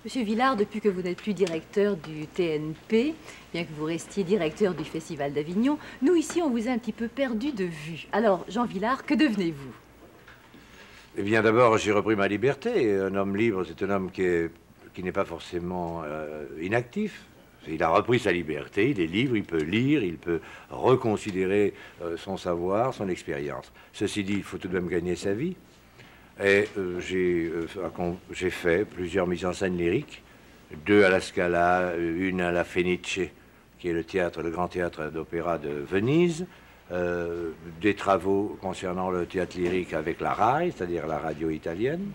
Monsieur Villard, depuis que vous n'êtes plus directeur du TNP, bien que vous restiez directeur du Festival d'Avignon, nous ici on vous a un petit peu perdu de vue. Alors, Jean Villard, que devenez-vous? Eh bien, d'abord, j'ai repris ma liberté. Un homme libre, c'est un homme qui n'est pas forcément inactif. Il a repris sa liberté, il est libre, il peut lire, il peut reconsidérer son savoir, son expérience. Ceci dit, il faut tout de même gagner sa vie. Et j'ai fait plusieurs mises en scène lyriques, 2 à la Scala, une à la Fenice, qui est le grand théâtre d'opéra de Venise, des travaux concernant le théâtre lyrique avec la RAI, c'est-à-dire la radio italienne,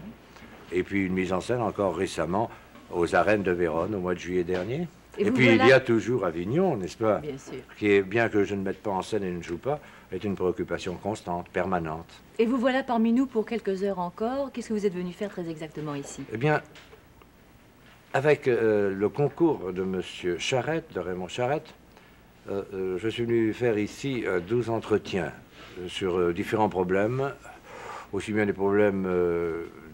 et puis une mise en scène encore récemment aux Arènes de Vérone au mois de juillet dernier. Et puis voilà. Il y a toujours Avignon, n'est-ce pas? Bien sûr. Qui est, bien que je ne mette pas en scène et ne joue pas, est une préoccupation constante, permanente. Et vous voilà parmi nous pour quelques heures encore. Qu'est-ce que vous êtes venu faire très exactement ici? Eh bien, avec le concours de M. Charette, de Raymond Charette, je suis venu faire ici 12 entretiens sur différents problèmes, aussi bien des problèmes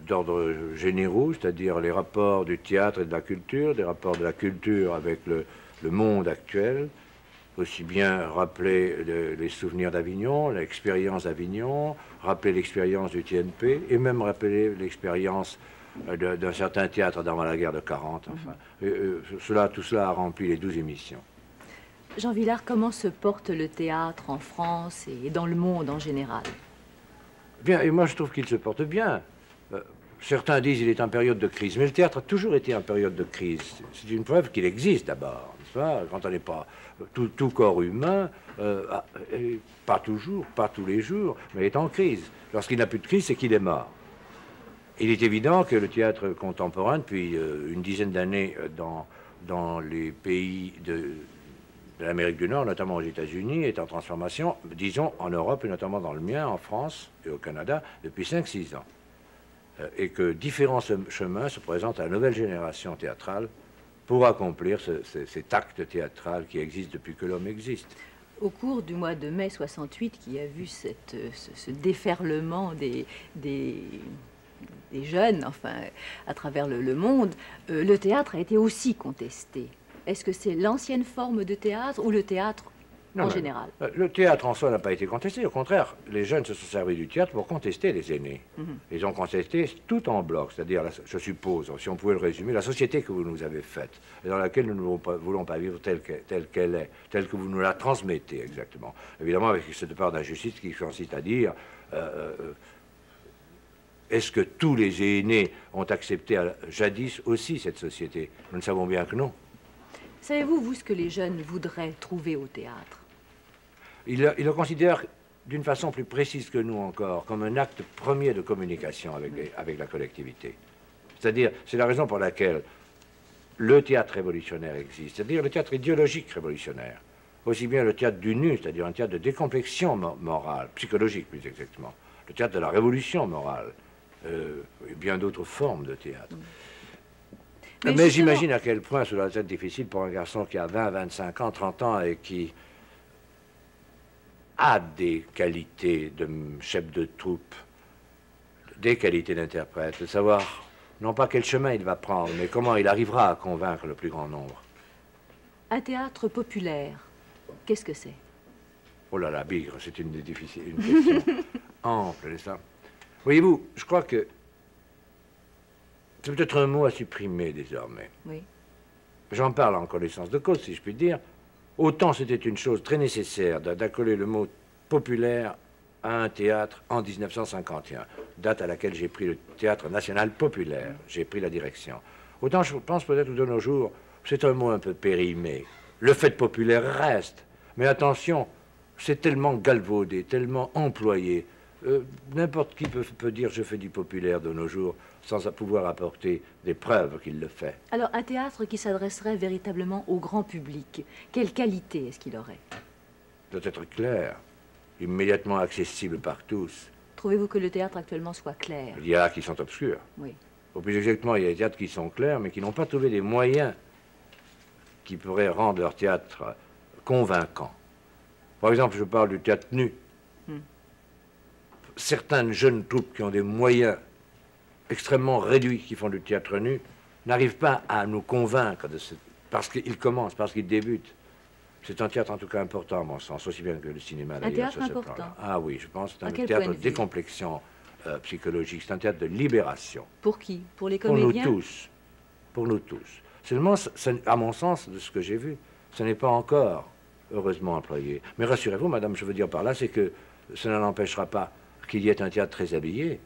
d'ordre généraux, c'est-à-dire les rapports du théâtre et de la culture, des rapports de la culture avec le monde actuel, aussi bien rappeler les souvenirs d'Avignon, l'expérience d'Avignon, rappeler l'expérience du TNP, et même rappeler l'expérience d'un certain théâtre dans la guerre de 40. Enfin. Tout cela a rempli les 12 émissions. Jean Villard, comment se porte le théâtre en France et dans le monde en général? Bien, et moi je trouve qu'il se porte bien. Certains disent qu'il est en période de crise, mais le théâtre a toujours été en période de crise. C'est une preuve qu'il existe d'abord, n'est-ce pas? Quand on n'est pas tout corps humain, pas toujours, pas tous les jours, mais est en crise. Lorsqu'il n'a plus de crise, c'est qu'il est mort. Il est évident que le théâtre contemporain, depuis une dizaine d'années dans les pays de l'Amérique du Nord, notamment aux États-Unis, est en transformation, disons en Europe et notamment dans le mien, en France et au Canada, depuis 5-6 ans. Et que différents chemins se présentent à la nouvelle génération théâtrale pour accomplir cet acte théâtral qui existe depuis que l'homme existe. Au cours du mois de mai 68, qui a vu ce déferlement des jeunes, enfin, à travers le monde, le théâtre a été aussi contesté. Est-ce que c'est l'ancienne forme de théâtre ou le théâtre en général? Le théâtre en soi n'a pas été contesté. Au contraire, les jeunes se sont servis du théâtre pour contester les aînés. Ils ont contesté tout en bloc, c'est-à-dire, je suppose, si on pouvait le résumer, la société que vous nous avez faite, et dans laquelle nous ne voulons pas vivre telle qu'elle est, telle que vous nous la transmettez exactement. Évidemment, avec cette part d'injustice qui consiste à dire... est-ce que tous les aînés ont accepté jadis aussi cette société? Nous ne savons bien que non. Savez-vous, vous, ce que les jeunes voudraient trouver au théâtre? Ils le considèrent d'une façon plus précise que nous encore, comme un acte premier de communication avec la collectivité. C'est-à-dire, c'est la raison pour laquelle le théâtre révolutionnaire existe, c'est-à-dire le théâtre idéologique révolutionnaire. Aussi bien le théâtre du nu, c'est-à-dire un théâtre de décomplexion morale, psychologique plus exactement, le théâtre de la révolution morale, et bien d'autres formes de théâtre. Mais j'imagine à quel point cela doit être difficile pour un garçon qui a 20, 25 ans, 30 ans et qui a des qualités de chef de troupe, des qualités d'interprète, de savoir non pas quel chemin il va prendre, mais comment il arrivera à convaincre le plus grand nombre. Un théâtre populaire, qu'est-ce que c'est? Oh là là, Bigre, c'est une question ample, n'est-ce pas? Voyez-vous, je crois que c'est peut-être un mot à supprimer désormais. Oui. J'en parle en connaissance de cause, si je puis dire. Autant c'était une chose très nécessaire d'accoler le mot populaire à un théâtre en 1951, date à laquelle j'ai pris le Théâtre National Populaire, j'ai pris la direction. Autant je pense peut-être de nos jours, c'est un mot un peu périmé. Le fait populaire reste, mais attention, c'est tellement galvaudé, tellement employé. N'importe qui peut dire je fais du populaire de nos jours sans pouvoir apporter des preuves qu'il le fait. Alors un théâtre qui s'adresserait véritablement au grand public, quelle qualité est-ce qu'il aurait? Doit être clair, immédiatement accessible par tous. Trouvez-vous que le théâtre actuellement soit clair? Il y a qui sont obscurs. Oui. Au plus exactement, il y a des théâtres qui sont clairs, mais qui n'ont pas trouvé des moyens qui pourraient rendre leur théâtre convaincant. Par exemple, je parle du théâtre nu. Certaines jeunes troupes qui ont des moyens extrêmement réduits, qui font du théâtre nu, n'arrive pas à nous convaincre de ce... parce qu'il commence, parce qu'il débute. C'est un théâtre en tout cas important, à mon sens, aussi bien que le cinéma d'ailleurs. Un théâtre sur ce important. plan-là. Ah oui, je pense que c'est À un quel théâtre point de de vue? décomplexion psychologique, c'est un théâtre de libération. Pour qui? Pour les Pour nous comédiens? tous. Pour nous tous. Seulement, à mon sens, de ce que j'ai vu, ce n'est pas encore heureusement employé. Mais rassurez-vous, madame, je veux dire par là, c'est que cela n'empêchera pas qu'il y ait un théâtre très habillé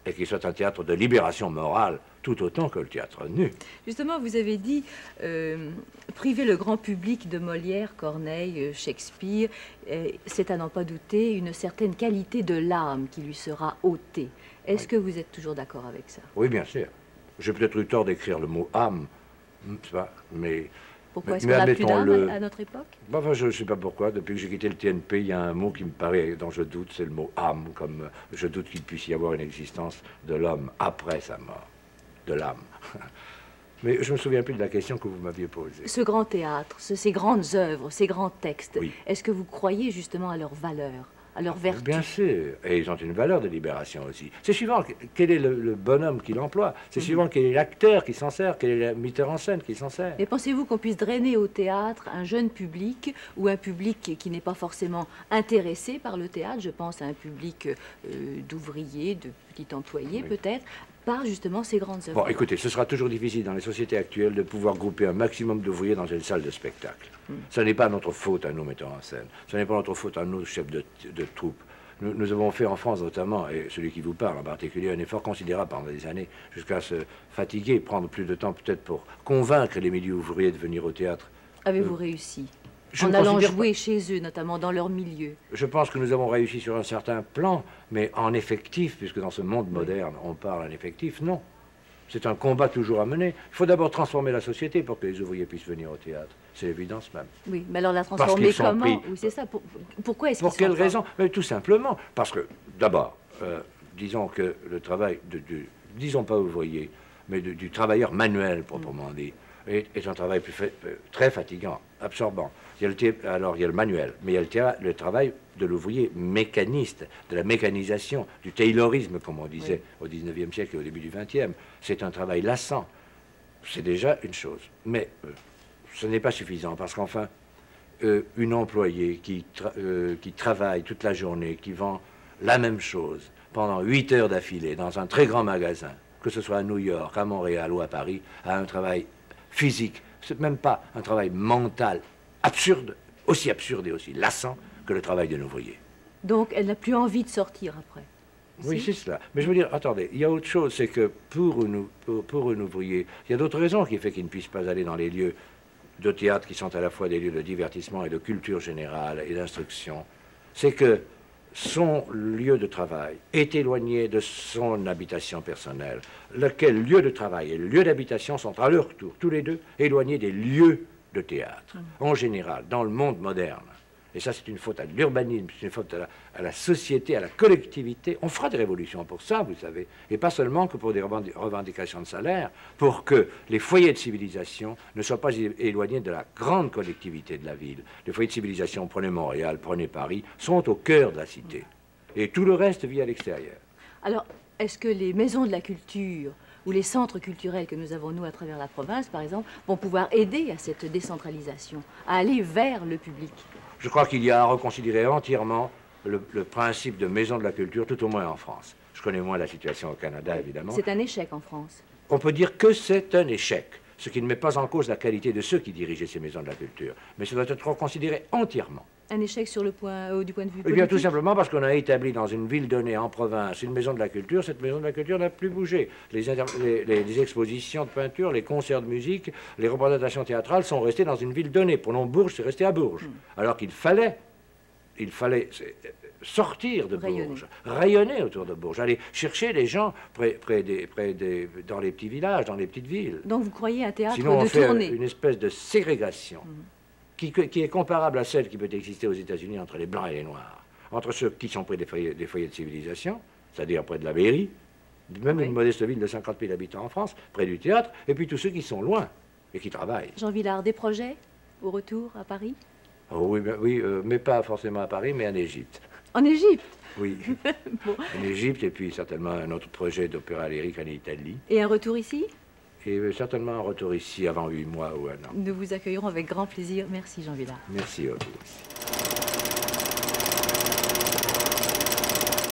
et qu'il soit un théâtre de libération morale tout autant que le théâtre nu. Justement, vous avez dit priver le grand public de Molière, Corneille, Shakespeare, c'est à n'en pas douter une certaine qualité de l'âme qui lui sera ôtée. Est-ce que vous êtes toujours d'accord avec ça? Oui, bien sûr. J'ai peut-être eu tort d'écrire le mot âme, mais... Pourquoi est-ce qu'on n'a plus d'âme à notre époque? Enfin, je ne sais pas pourquoi. Depuis que j'ai quitté le TNP, il y a un mot qui me paraît, dont je doute, c'est le mot âme, comme je doute qu'il puisse y avoir une existence de l'homme après sa mort, de l'âme. Mais je ne me souviens plus de la question que vous m'aviez posée. Ce grand théâtre, ces grandes œuvres, ces grands textes, oui. Est-ce que vous croyez justement à leur valeur, à leur vertu? Bien sûr, et ils ont une valeur de libération aussi. C'est suivant quel est le bonhomme qui l'emploie, c'est suivant quel est l'acteur qui s'en sert, quel est le metteur en scène qui s'en sert. Mais pensez-vous qu'on puisse drainer au théâtre un jeune public ou un public qui n'est pas forcément intéressé par le théâtre? Je pense à un public d'ouvriers, de petits employés peut-être, par justement ces grandes œuvres. Bon, écoutez, ce sera toujours difficile dans les sociétés actuelles de pouvoir grouper un maximum d'ouvriers dans une salle de spectacle. Ce n'est pas notre faute à nous, metteurs en scène. Ce n'est pas notre faute à nous, chefs de troupe. Nous avons fait en France notamment, et celui qui vous parle en particulier, un effort considérable pendant des années, jusqu'à se fatiguer, prendre plus de temps peut-être pour convaincre les milieux ouvriers de venir au théâtre. Avez-vous réussi? En allant jouer chez eux, notamment dans leur milieu. Je pense que nous avons réussi sur un certain plan, mais en effectif, puisque dans ce monde moderne, on parle en effectif, non. C'est un combat toujours à mener. Il faut d'abord transformer la société pour que les ouvriers puissent venir au théâtre. C'est l'évidence même. Oui, mais alors la transformer comment? Oui, c'est ça. Pourquoi est-ce qu'ils sont... Pour quelle raison? Mais tout simplement, parce que, d'abord, disons que le travail, disons pas ouvrier, mais du travailleur manuel, proprement dit, est un travail très fatigant, absorbant. Il y a le manuel, mais il y a le travail de l'ouvrier mécaniste, de la mécanisation, du taylorisme, comme on disait au XIXe siècle et au début du XXe. C'est un travail lassant. C'est déjà une chose. Mais ce n'est pas suffisant, parce qu'enfin, une employée qui travaille toute la journée, qui vend la même chose pendant 8 heures d'affilée dans un très grand magasin, que ce soit à New York, à Montréal ou à Paris, a un travail physique, c'est même pas un travail mental absurde, aussi absurde et aussi lassant que le travail d'un ouvrier. Donc elle n'a plus envie de sortir après. Oui, c'est cela. Mais je veux dire, attendez, il y a autre chose, c'est que pour un ouvrier, il y a d'autres raisons qui font qu'il ne puisse pas aller dans les lieux de théâtre qui sont à la fois des lieux de divertissement et de culture générale et d'instruction. C'est que son lieu de travail est éloigné de son habitation personnelle, lequel lieu de travail et le lieu d'habitation sont à leur tour, tous les deux, éloignés des lieux de théâtre, en général, dans le monde moderne. Et ça, c'est une faute à l'urbanisme, c'est une faute à la société, à la collectivité. On fera des révolutions pour ça, vous savez, et pas seulement que pour des revendications de salaire, pour que les foyers de civilisation ne soient pas éloignés de la grande collectivité de la ville. Les foyers de civilisation, prenez Montréal, prenez Paris, sont au cœur de la cité. Et tout le reste vit à l'extérieur. Alors, est-ce que les maisons de la culture ou les centres culturels que nous avons, nous, à travers la province, par exemple, vont pouvoir aider à cette décentralisation, à aller vers le public? Je crois qu'il y a à reconsidérer entièrement le principe de maison de la culture, tout au moins en France. Je connais moins la situation au Canada, évidemment. C'est un échec en France. On peut dire que c'est un échec, ce qui ne met pas en cause la qualité de ceux qui dirigeaient ces maisons de la culture. Mais ça doit être reconsidéré entièrement. Un échec sur du point de vue politique? Eh bien, tout simplement parce qu'on a établi dans une ville donnée, en province, une maison de la culture. Cette maison de la culture n'a plus bougé. Les expositions de peinture, les concerts de musique, les représentations théâtrales sont restées dans une ville donnée. Prenons Bourges, c'est resté à Bourges. Alors qu'il fallait sortir de Bourges, rayonner autour de Bourges, aller chercher les gens dans les petits villages, dans les petites villes. Donc vous croyez un théâtre Sinon, on de fait tournée? Une espèce de ségrégation qui est comparable à celle qui peut exister aux États-Unis entre les Blancs et les Noirs, entre ceux qui sont près des foyers de civilisation, c'est-à-dire près de la mairie, même une modeste ville de 50 000 habitants en France, près du théâtre, et puis tous ceux qui sont loin et qui travaillent. Jean Vilar, des projets au retour à Paris? Oh, oui, mais pas forcément à Paris, mais en Égypte. En Égypte? Oui, bon. En Égypte, et puis certainement un autre projet d'opéra lyrique en Italie. Et un retour ici? et certainement un retour ici avant 8 mois ou un an. Nous vous accueillerons avec grand plaisir. Merci Jean Villard. Merci à vous aussi.